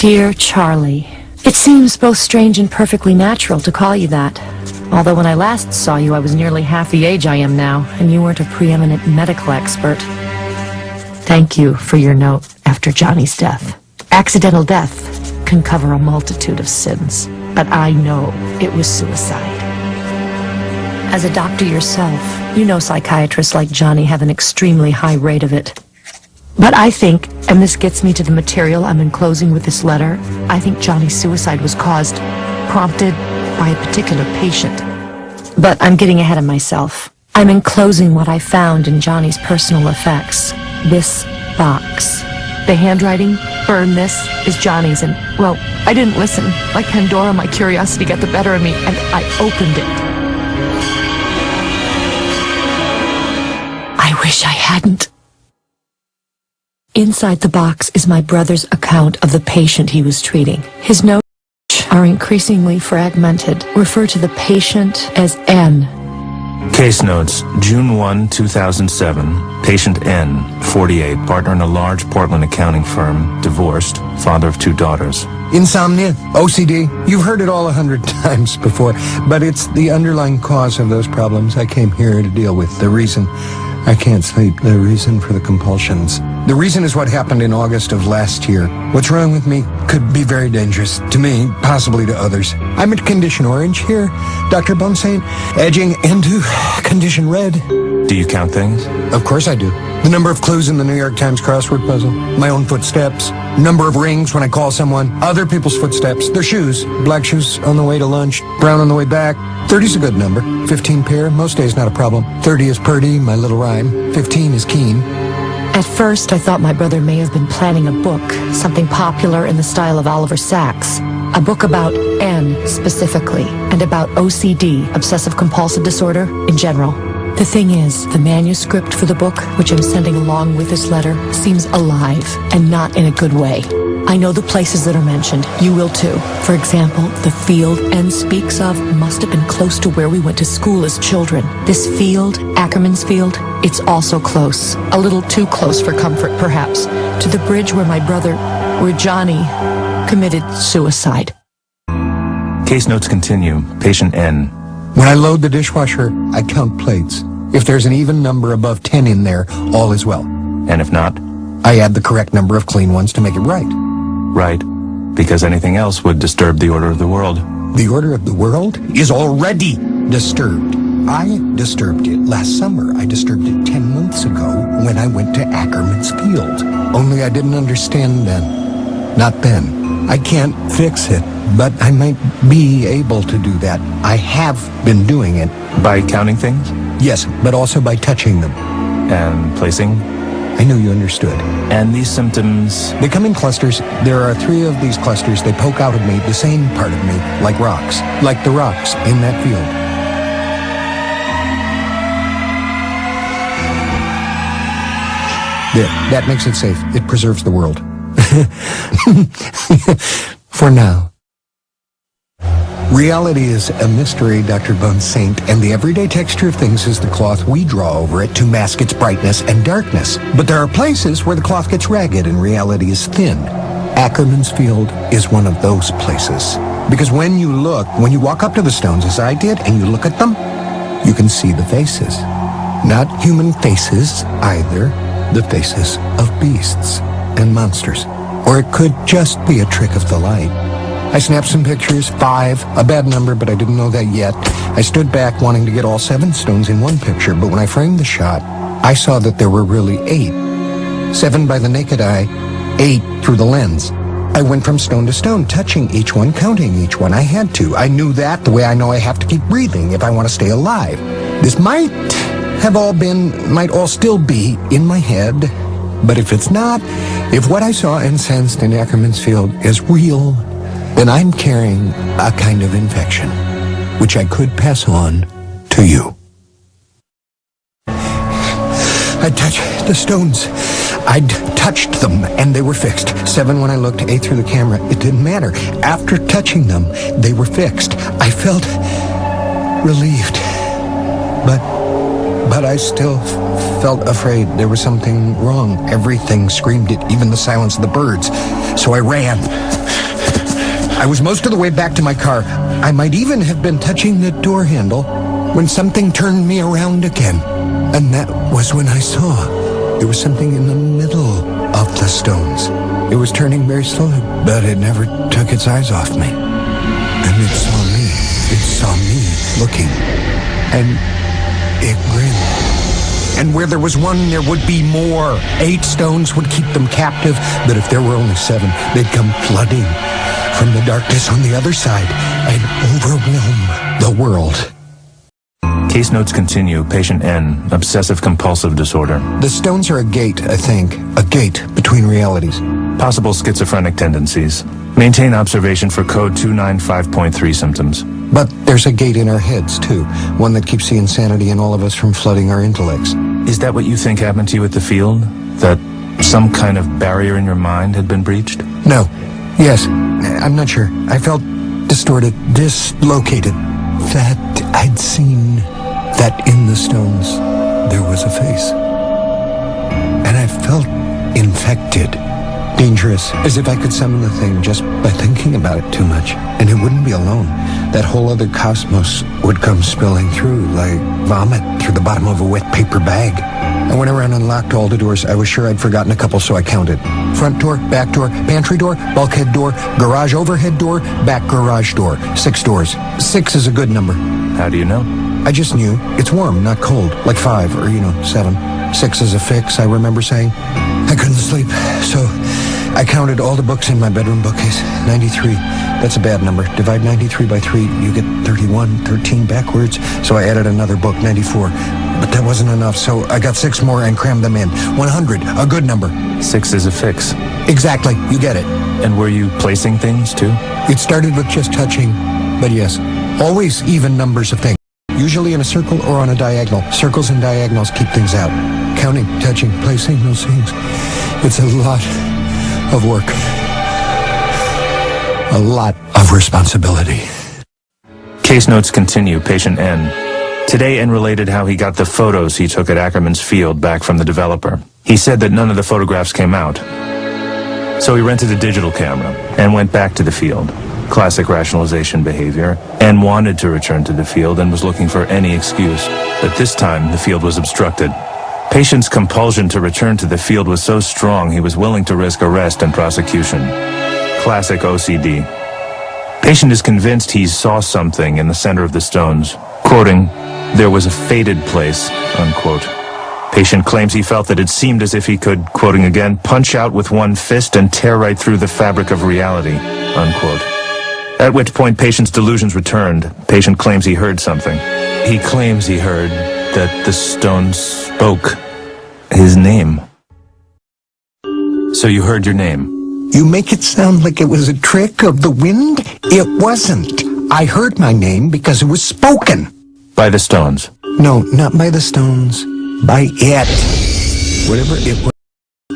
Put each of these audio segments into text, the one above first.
Dear Charlie, it seems both strange and perfectly natural to call you that. Although when I last saw you, I was nearly half the age I am now, and you weren't a preeminent medical expert. Thank you for your note after Johnny's death. Accidental death can cover a multitude of sins, but I know it was suicide. As a doctor yourself, you know psychiatrists like Johnny have an extremely high rate of it. But I think, and this gets me to the material I'm enclosing with this letter, I think Johnny's suicide was prompted by a particular patient. But I'm getting ahead of myself. I'm enclosing what I found in Johnny's personal effects. This box. The handwriting, burn this, is Johnny's, and, well, I didn't listen. Like Pandora, my curiosity got the better of me, and I opened it. I wish I hadn't. Inside the box is my brother's account of the patient he was treating. His notes are increasingly fragmented. Refer to the patient as N. Case notes, June 1, 2007, patient N, 48, partner in a large Portland accounting firm, divorced, father of 2 daughters. Insomnia, OCD, you've heard it all 100 times before, but it's the underlying cause of those problems I came here to deal with. The reason I can't sleep, the reason for the compulsions. The reason is what happened in August of last year. What's wrong with me could be very dangerous to me, possibly to others. I'm at condition orange here, Dr. Bonsaint, edging into condition red. Do you count things? Of course I do. The number of clues in the New York Times crossword puzzle, my own footsteps, number of rings when I call someone, other people's footsteps, their shoes, black shoes on the way to lunch, brown on the way back. 30's a good number. 15 pair, most days not a problem. 30 is purty, my little rhyme. 15 is keen. At first, I thought my brother may have been planning a book, something popular in the style of Oliver Sacks. A book about N, specifically, and about OCD, obsessive-compulsive disorder, in general. The thing is, the manuscript for the book, which I'm sending along with this letter, seems alive, and not in a good way. I know the places that are mentioned. You will too. For example, the field N speaks of must have been close to where we went to school as children. This field, Ackerman's Field, it's also close. A little too close for comfort, perhaps, to the bridge where Johnny committed suicide. Case notes continue. Patient N. When I load the dishwasher, I count plates. If there's an even number above 10 in there, all is well. And if not? I add the correct number of clean ones to make it right. Right. Because anything else would disturb the order of the world. The order of the world is already disturbed. I disturbed it last summer. I disturbed it 10 months ago when I went to Ackerman's Field. Only I didn't understand then. Not then. I can't fix it, but I might be able to do that. I have been doing it. By counting things? Yes, but also by touching them. And placing? I knew you understood. And these symptoms? They come in clusters. There are 3 of these clusters. They poke out of me, the same part of me, like rocks. Like the rocks in that field. There, that makes it safe. It preserves the world. For now. Reality is a mystery, Dr. Bonsaint, and the everyday texture of things is the cloth we draw over it to mask its brightness and darkness. But there are places where the cloth gets ragged and reality is thin. Ackerman's Field is one of those places. Because when you walk up to the stones as I did, and you look at them, you can see the faces. Not human faces either, the faces of beasts and monsters. Or it could just be a trick of the light. I snapped some pictures, 5, a bad number, but I didn't know that yet. I stood back wanting to get all 7 stones in one picture, but when I framed the shot, I saw that there were really 8. 7 by the naked eye, 8 through the lens. I went from stone to stone, touching each one, counting each one. I had to. I knew that the way I know I have to keep breathing if I want to stay alive. This might all still be in my head, but if it's not, if what I saw and sensed in Ackerman's Field is real, then I'm carrying a kind of infection, which I could pass on to you. I touched the stones. I'd touched them, and they were fixed. 7 when I looked, 8 through the camera. It didn't matter. After touching them, they were fixed. I felt relieved, but I still felt afraid. There was something wrong. Everything screamed it, even the silence of the birds. So I ran. I was most of the way back to my car. I might even have been touching the door handle when something turned me around again. And that was when I saw there was something in the middle of the stones. It was turning very slowly, but it never took its eyes off me. And it saw me. It saw me looking. And it grinned. And where there was one, there would be more. 8 stones would keep them captive, but if there were only 7, they'd come flooding from the darkness on the other side and overwhelm the world. Case notes continue. Patient N, obsessive-compulsive disorder. The stones are a gate, I think. A gate between realities. Possible schizophrenic tendencies. Maintain observation for code 295.3 symptoms. But there's a gate in our heads, too. One that keeps the insanity in all of us from flooding our intellects. Is that what you think happened to you at the field? That some kind of barrier in your mind had been breached? No. Yes. I'm not sure. I felt distorted, dislocated. That I'd seen that in the stones there was a face. And I felt infected. Dangerous, as if I could summon the thing just by thinking about it too much. And it wouldn't be alone. That whole other cosmos would come spilling through like vomit through the bottom of a wet paper bag. I went around and locked all the doors. I was sure I'd forgotten a couple, so I counted. Front door, back door, pantry door, bulkhead door, garage overhead door, back garage door. 6 doors. 6 is a good number. How do you know? I just knew. It's warm, not cold. Like 5 or, 7. 6 is a fix, I remember saying. I couldn't sleep, so I counted all the books in my bedroom bookcase. 93. That's a bad number. Divide 93 by 3, you get 31, 13 backwards. So I added another book, 94. But that wasn't enough, so I got 6 more and crammed them in. 100, a good number. 6 is a fix. Exactly, you get it. And were you placing things, too? It started with just touching, but yes, always even numbers of things. Usually in a circle or on a diagonal. Circles and diagonals keep things out. Counting, touching, placing those things. It's a lot of work. A lot of responsibility. Case notes continue. Patient N. Today, N related how he got the photos he took at Ackerman's field back from the developer. He said that none of the photographs came out. So he rented a digital camera and went back to the field. Classic rationalization behavior. N wanted to return to the field and was looking for any excuse. But this time, the field was obstructed. Patient's compulsion to return to the field was so strong he was willing to risk arrest and prosecution. Classic OCD. Patient is convinced he saw something in the center of the stones. Quoting, "There was a faded place," unquote. Patient claims he felt that it seemed as if he could, quoting again, "punch out with one fist and tear right through the fabric of reality," unquote. At which point patient's delusions returned. Patient claims he heard something. He claims he heard that the stones spoke his name. So you heard your name? You make it sound like it was a trick of the wind? It wasn't. I heard my name because it was spoken. By the stones? No, not by the stones. By it. Whatever it was,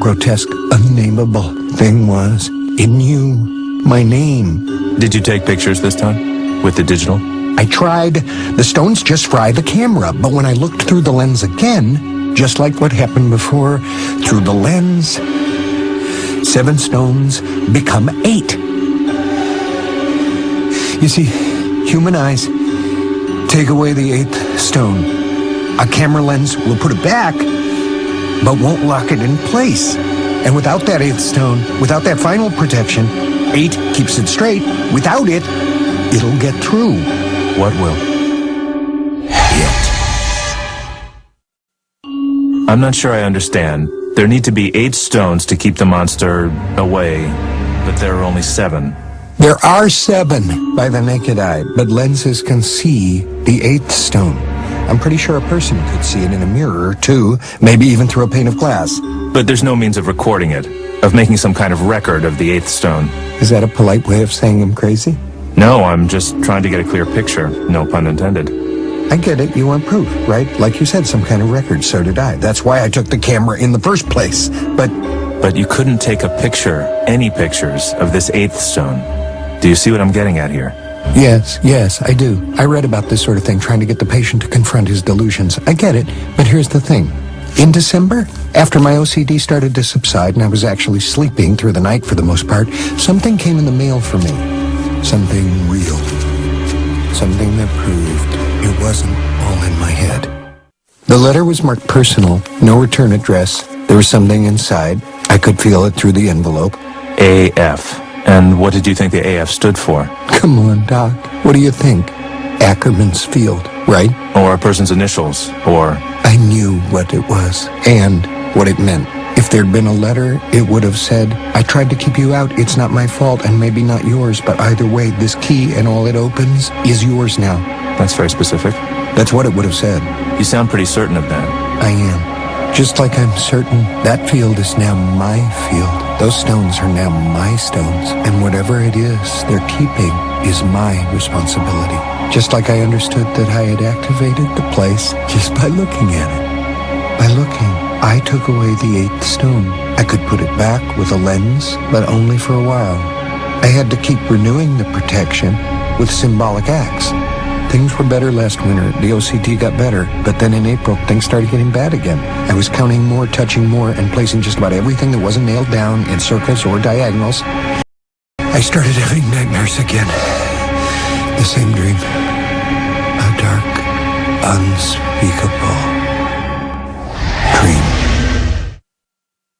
grotesque, unnameable thing was, it knew my name. Did you take pictures this time? With the digital? I tried. The stones just fry the camera, but when I looked through the lens again, just like what happened before, through the lens, 7 stones become 8. You see, human eyes take away the 8th stone. A camera lens will put it back, but won't lock it in place. And without that 8th stone, without that final protection, 8 keeps it straight. Without it, it'll get through. What will? It. I'm not sure I understand. There need to be 8 stones to keep the monster away, but there are only 7. There are 7 by the naked eye, but lenses can see the 8th stone. I'm pretty sure a person could see it in a mirror, too, maybe even through a pane of glass. But there's no means of recording it, of making some kind of record of the 8th stone. Is that a polite way of saying I'm crazy? No, I'm just trying to get a clear picture. No pun intended. I get it. You want proof, right? Like you said, some kind of record. So did I. That's why I took the camera in the first place. But you couldn't take a picture, any pictures, of this 8th stone. Do you see what I'm getting at here? Yes, I do. I read about this sort of thing, trying to get the patient to confront his delusions. I get it, but here's the thing. In December, after my OCD started to subside and I was actually sleeping through the night for the most part, something came in the mail for me. Something real. Something that proved it wasn't all in my head. The letter was marked personal, no return address. There was something inside. I could feel it through the envelope. AF. And what did you think the AF stood for? Come on, Doc. What do you think? Ackerman's Field, right? Or a person's initials? Or... I knew what it was and what it meant. If there'd been a letter, it would have said, I tried to keep you out. It's not my fault and maybe not yours, but either way, this key and all it opens is yours now. That's very specific. That's what it would have said. You sound pretty certain of that. I am. Just like I'm certain that field is now my field. Those stones are now my stones, and whatever it is they're keeping is my responsibility. Just like I understood that I had activated the place just by looking at it. By looking, I took away the 8th stone. I could put it back with a lens, but only for a while. I had to keep renewing the protection with symbolic acts. Things were better last winter. The OCT got better, but then in April, things started getting bad again. I was counting more, touching more, and placing just about everything that wasn't nailed down in circles or diagonals. I started having nightmares again. The same dream. A dark, unspeakable dream.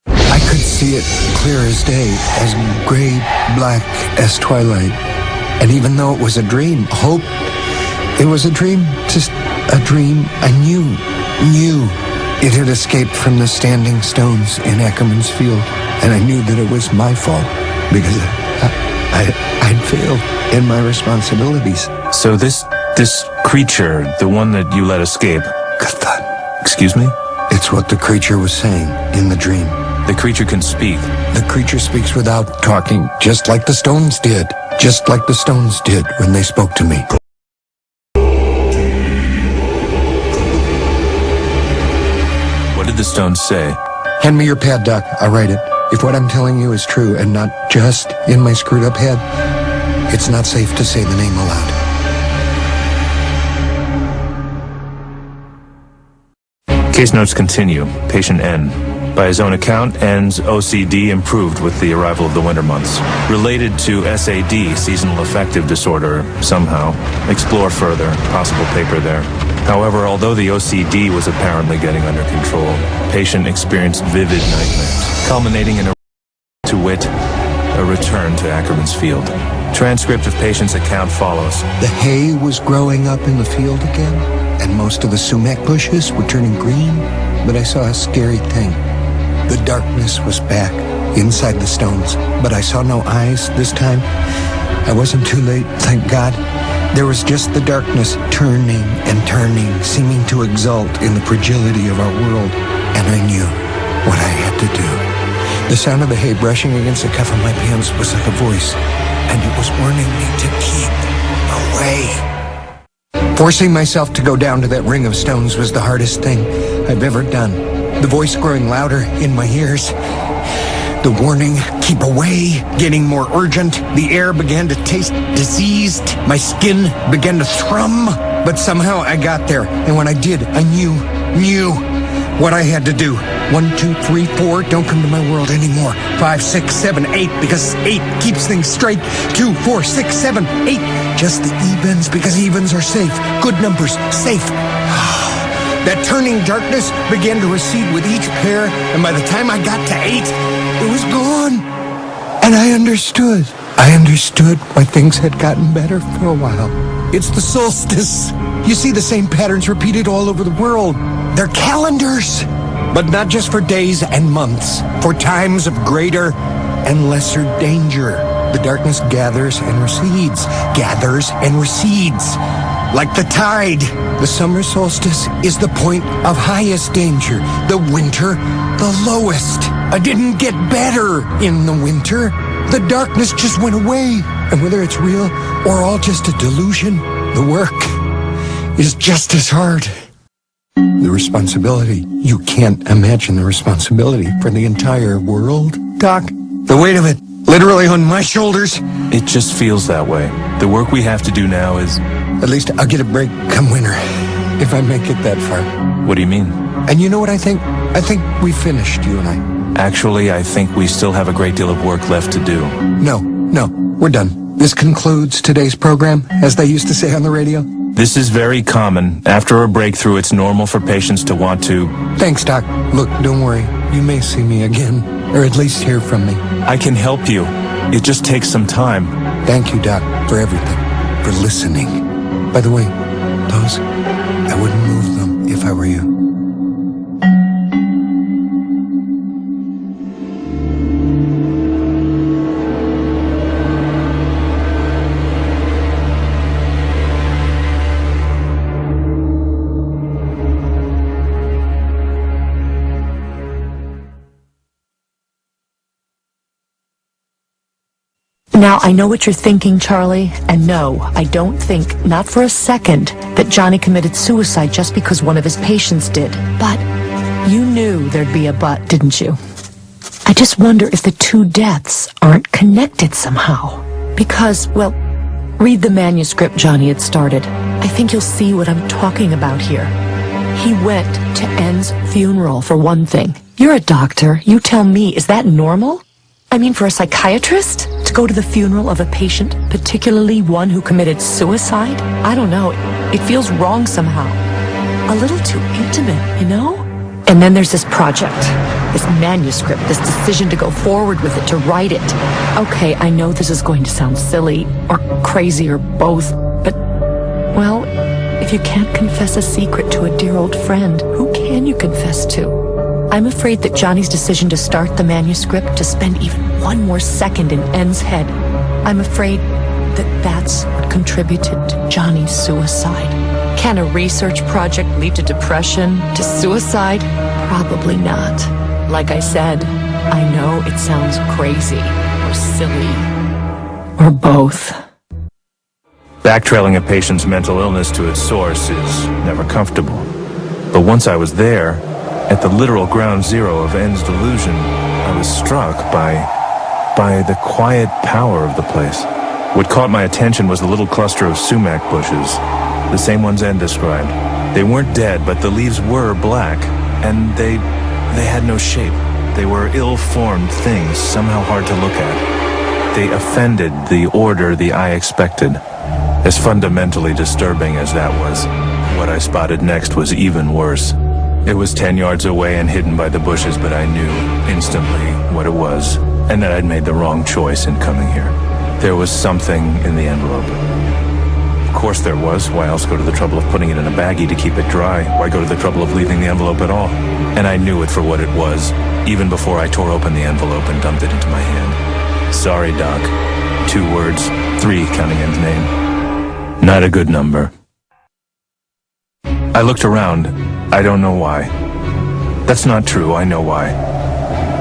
I could see it clear as day, as gray-black as twilight. And even though it was a dream, hope, it was a dream, just a dream. I knew it had escaped from the standing stones in Ackerman's Field. And I knew that it was my fault because I'd failed in my responsibilities. So this creature, the one that you let escape... Excuse me? It's what the creature was saying in the dream. The creature can speak. The creature speaks without talking, just like the stones did. Just like the stones did when they spoke to me. What did the stones say? Hand me your pad, Doc. I'll write it. If what I'm telling you is true and not just in my screwed up head, it's not safe to say the name aloud. Case notes continue. Patient N. By his own account, N's OCD improved with the arrival of the winter months. Related to SAD, seasonal affective disorder, somehow. Explore further. Possible paper there. However, although the OCD was apparently getting under control, patient experienced vivid nightmares, culminating in to wit, a return to Ackerman's Field. Transcript of patient's account follows. The hay was growing up in the field again, and most of the sumac bushes were turning green, but I saw a scary thing. The darkness was back, inside the stones, but I saw no eyes this time. I wasn't too late, thank God. There was just the darkness turning and turning, seeming to exult in the fragility of our world, and I knew what I had to do. The sound of the hay brushing against the cuff of my pants was like a voice, and it was warning me to keep away. Forcing myself to go down to that ring of stones was the hardest thing I've ever done. The voice growing louder in my ears. The warning, keep away, getting more urgent. The air began to taste diseased. My skin began to thrum. But somehow I got there. And when I did, I knew what I had to do. 1, 2, 3, 4, don't come to my world anymore. 5, 6, 7, 8, because 8 keeps things straight. 2, 4, 6, 7, 8. Just the evens, because evens are safe. Good numbers, safe. That turning darkness began to recede with each pair, and by the time I got to 8, it was gone. And I understood. I understood why things had gotten better for a while. It's the solstice. You see the same patterns repeated all over the world. They're calendars. But not just for days and months, for times of greater and lesser danger. The darkness gathers and recedes, like the tide. The summer solstice is the point of highest danger. The winter, the lowest. I didn't get better in the winter. The darkness just went away. And whether it's real or all just a delusion, the work is just as hard. The responsibility. You can't imagine the responsibility for the entire world, Doc. The weight of it, literally on my shoulders. It just feels that way. The work we have to do now is... At least I'll get a break come winter, if I make it that far. What do you mean? And you know what I think? I think we finished, you and I. Actually, I think we still have a great deal of work left to do. No, we're done. This concludes today's program, as they used to say on the radio. This is very common. After a breakthrough, it's normal for patients to want to... Thanks, Doc. Look, don't worry. You may see me again, or at least hear from me. I can help you. It just takes some time. Thank you, Doc, for everything, for listening. By the way, those, I wouldn't move them if I were you. Now, I know what you're thinking, Charlie, and no, I don't think, not for a second, that Johnny committed suicide just because one of his patients did. But you knew there'd be a but, didn't you? I just wonder if the two deaths aren't connected somehow. Because, well, read the manuscript Johnny had started. I think you'll see what I'm talking about here. He went to N's funeral, for one thing. You're a doctor. You tell me, is that normal? I mean, for a psychiatrist to go to the funeral of a patient, particularly one who committed suicide? I don't know. It feels wrong somehow. A little too intimate, you know? And then there's this project, this manuscript, this decision to go forward with it, to write it. Okay, I know this is going to sound silly, or crazy, or both, but, well, if you can't confess a secret to a dear old friend, who can you confess to? I'm afraid that Johnny's decision to start the manuscript, to spend even one more second in N's head, I'm afraid that that's what contributed to Johnny's suicide. Can a research project lead to depression, to suicide? Probably not. Like I said, I know it sounds crazy, or silly, or both. Backtrailing a patient's mental illness to its source is never comfortable. But once I was there, at the literal ground zero of N's delusion, I was struck by the quiet power of the place. What caught my attention was the little cluster of sumac bushes, the same ones N described. They weren't dead, but the leaves were black, and they had no shape. They were ill-formed things, somehow hard to look at. They offended the order the eye expected. As fundamentally disturbing as that was, what I spotted next was even worse. It was 10 yards away and hidden by the bushes, but I knew instantly what it was, and that I'd made the wrong choice in coming here. There was something in the envelope. Of course there was. Why else go to the trouble of putting it in a baggie to keep it dry? Why go to the trouble of leaving the envelope at all? And I knew it for what it was, even before I tore open the envelope and dumped it into my hand. Sorry, Doc. 2 words, 3 counting N's name. Not a good number. I looked around. I don't know why. That's not true, I know why.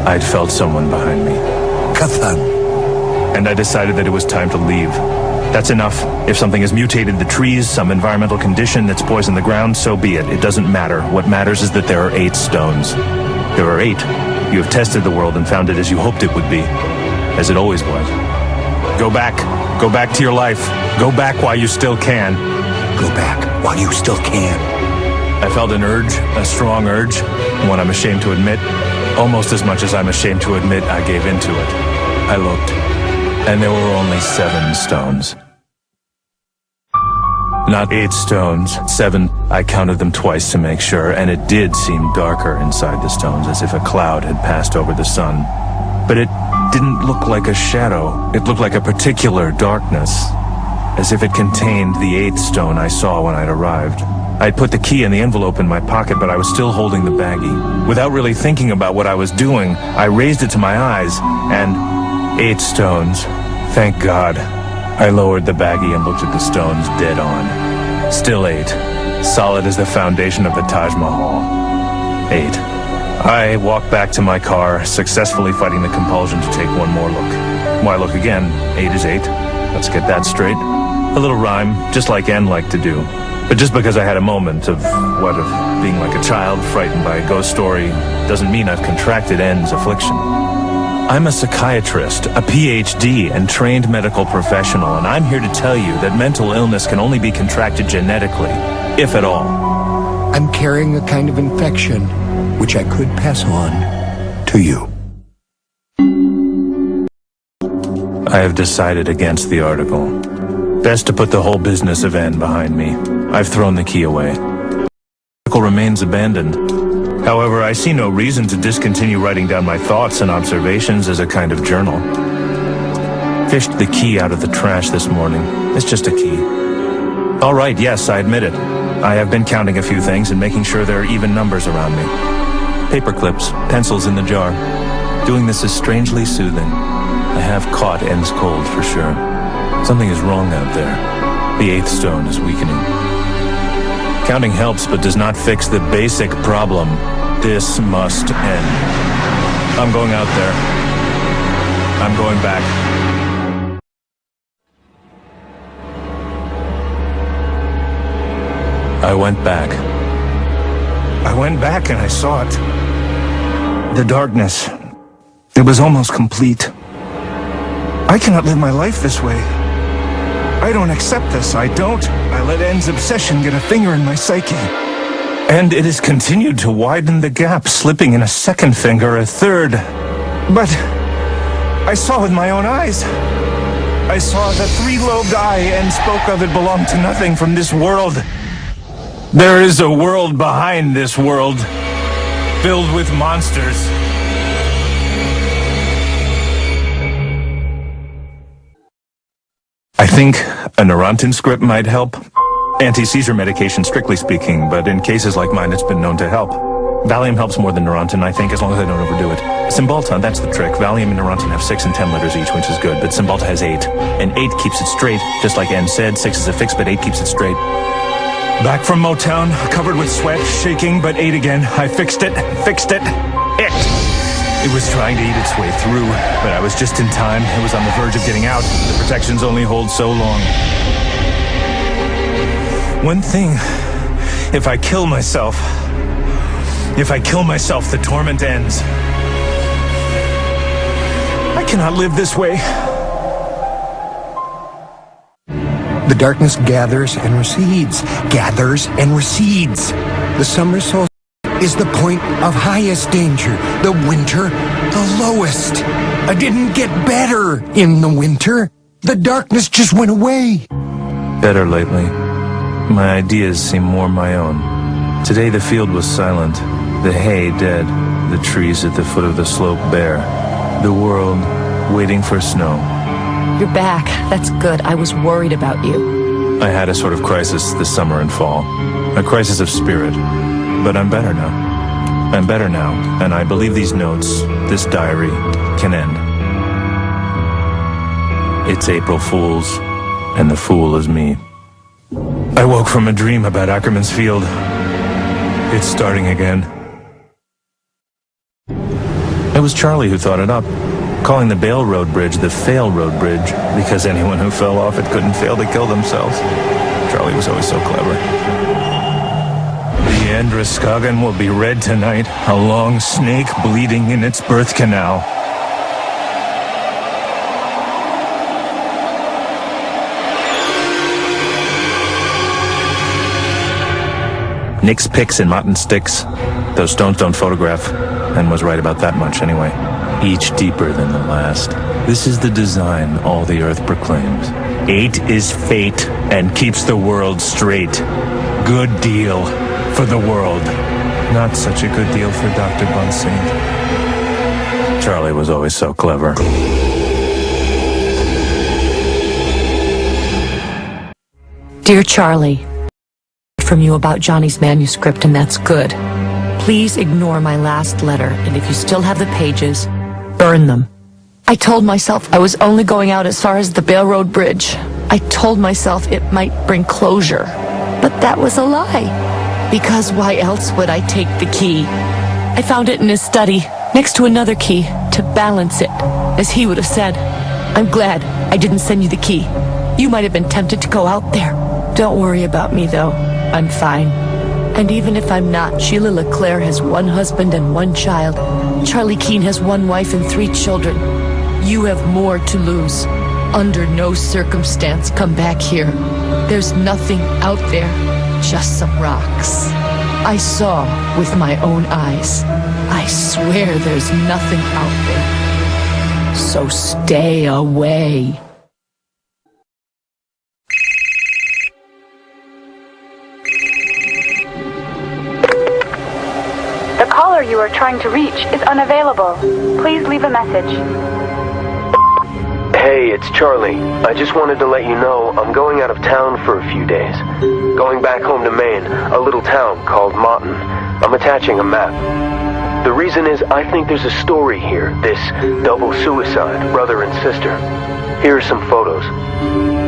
I'd felt someone behind me. Kathan. And I decided that it was time to leave. That's enough. If something has mutated the trees, some environmental condition that's poisoned the ground, so be it. It doesn't matter. What matters is that there are 8 stones. There are 8. You have tested the world and found it as you hoped it would be. As it always was. Go back. Go back to your life. Go back while you still can. Go back while you still can. I felt an urge, a strong urge, one I'm ashamed to admit. Almost as much as I'm ashamed to admit I gave into it. I looked, and there were only 7 stones. Not 8 stones, 7. I counted them twice to make sure, and it did seem darker inside the stones, as if a cloud had passed over the sun. But it didn't look like a shadow. It looked like a particular darkness, as if it contained the 8th stone I saw when I'd arrived. I'd put the key in the envelope in my pocket, but I was still holding the baggie. Without really thinking about what I was doing, I raised it to my eyes, and 8 stones. Thank God. I lowered the baggie and looked at the stones dead on. Still 8. Solid as the foundation of the Taj Mahal. 8. I walked back to my car, successfully fighting the compulsion to take one more look. Why look again? 8 is 8. Let's get that straight. A little rhyme, just like N liked to do. But just because I had a moment of being like a child frightened by a ghost story, doesn't mean I've contracted N's affliction. I'm a psychiatrist, a PhD, and trained medical professional, and I'm here to tell you that mental illness can only be contracted genetically, if at all. I'm carrying a kind of infection, which I could pass on to you. I have decided against the article. Best to put the whole business of N behind me. I've thrown the key away. The article remains abandoned. However, I see no reason to discontinue writing down my thoughts and observations as a kind of journal. Fished the key out of the trash this morning. It's just a key. All right, yes, I admit it. I have been counting a few things and making sure there are even numbers around me. Paper clips, pencils in the jar. Doing this is strangely soothing. I have caught N's cold for sure. Something is wrong out there. The eighth stone is weakening. Counting helps, but does not fix the basic problem. This must end. I'm going out there. I'm going back. I went back. I went back and I saw it. The darkness. It was almost complete. I cannot live my life this way. I don't accept this, I don't. I let N's obsession get a finger in my psyche. And it has continued to widen the gap, slipping in a second finger, a third. But I saw with my own eyes. I saw the three-lobed eye N spoke of. It belonged to nothing from this world. There is a world behind this world, filled with monsters. I think a Neurontin script might help. Anti-seizure medication, strictly speaking, but in cases like mine, it's been known to help. Valium helps more than Neurontin, I think, as long as I don't overdo it. Cymbalta, that's the trick. Valium and Neurontin have 6 and 10 letters each, which is good, but Cymbalta has 8. And 8 keeps it straight, just like N said. 6 is a fix, but 8 keeps it straight. Back from Motown, covered with sweat, shaking, but 8 again. I fixed it. It was trying to eat its way through, but I was just in time. It was on the verge of getting out. The protections only hold so long. One thing, if I kill myself, the torment ends. I cannot live this way. The darkness gathers and recedes, gathers and recedes. The summer solstice is the point of highest danger. The winter, the lowest. I didn't get better in the winter. The darkness just went away. Better lately. My ideas seem more my own. Today the field was silent. The hay dead. The trees at the foot of the slope bare. The world waiting for snow. You're back. That's good. I was worried about you. I had a sort of crisis this summer and fall. A crisis of spirit. But I'm better now. I'm better now, and I believe these notes, this diary, can end. It's April Fool's, and the fool is me. I woke from a dream about Ackerman's Field. It's starting again. It was Charlie who thought it up, calling the Bale Road Bridge the Fail Road Bridge, because anyone who fell off it couldn't fail to kill themselves. Charlie was always so clever. The Androscoggin will be read tonight, a long snake bleeding in its birth canal. Nick's picks and Martin sticks. Those stones don't photograph, and was right about that much anyway. Each deeper than the last. This is the design all the earth proclaims. 8 is fate and keeps the world straight. Good deal for the world. Not such a good deal for Dr. Bunsaint. Charlie was always so clever. Dear Charlie, from you about Johnny's manuscript, and that's good. Please ignore my last letter, and if you still have the pages, burn them. I told myself I was only going out as far as the Bale Road Bridge. I told myself it might bring closure, but that was a lie. Because why else would I take the key? I found it in his study, next to another key, to balance it, as he would have said. I'm glad I didn't send you the key. You might have been tempted to go out there. Don't worry about me, though. I'm fine. And even if I'm not, Sheila LeClaire has 1 husband and 1 child. Charlie Keene has 1 wife and 3 children. You have more to lose. Under no circumstance come back here. There's nothing out there, just some rocks. I saw with my own eyes. I swear there's nothing out there. So stay away. The caller you are trying to reach is unavailable. Please leave a message. Hey, it's Charlie. I just wanted to let you know I'm going out of town for a few days. Going back home to Maine, a little town called Moughton. I'm attaching a map. The reason is I think there's a story here, this double suicide, brother and sister. Here are some photos.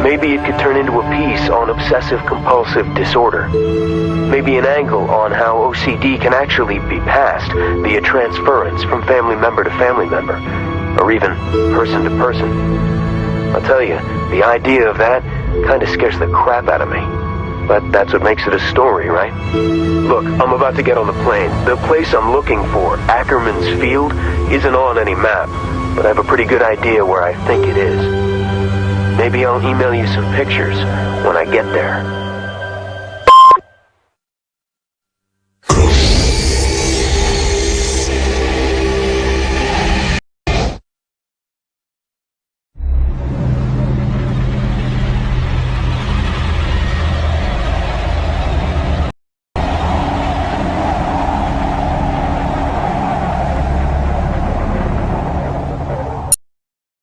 Maybe it could turn into a piece on obsessive-compulsive disorder. Maybe an angle on how OCD can actually be passed via transference from family member to family member, or even person to person. I'll tell you, the idea of that kind of scares the crap out of me. But that's what makes it a story, right? Look, I'm about to get on the plane. The place I'm looking for, Ackerman's Field, isn't on any map, but I have a pretty good idea where I think it is. Maybe I'll email you some pictures when I get there.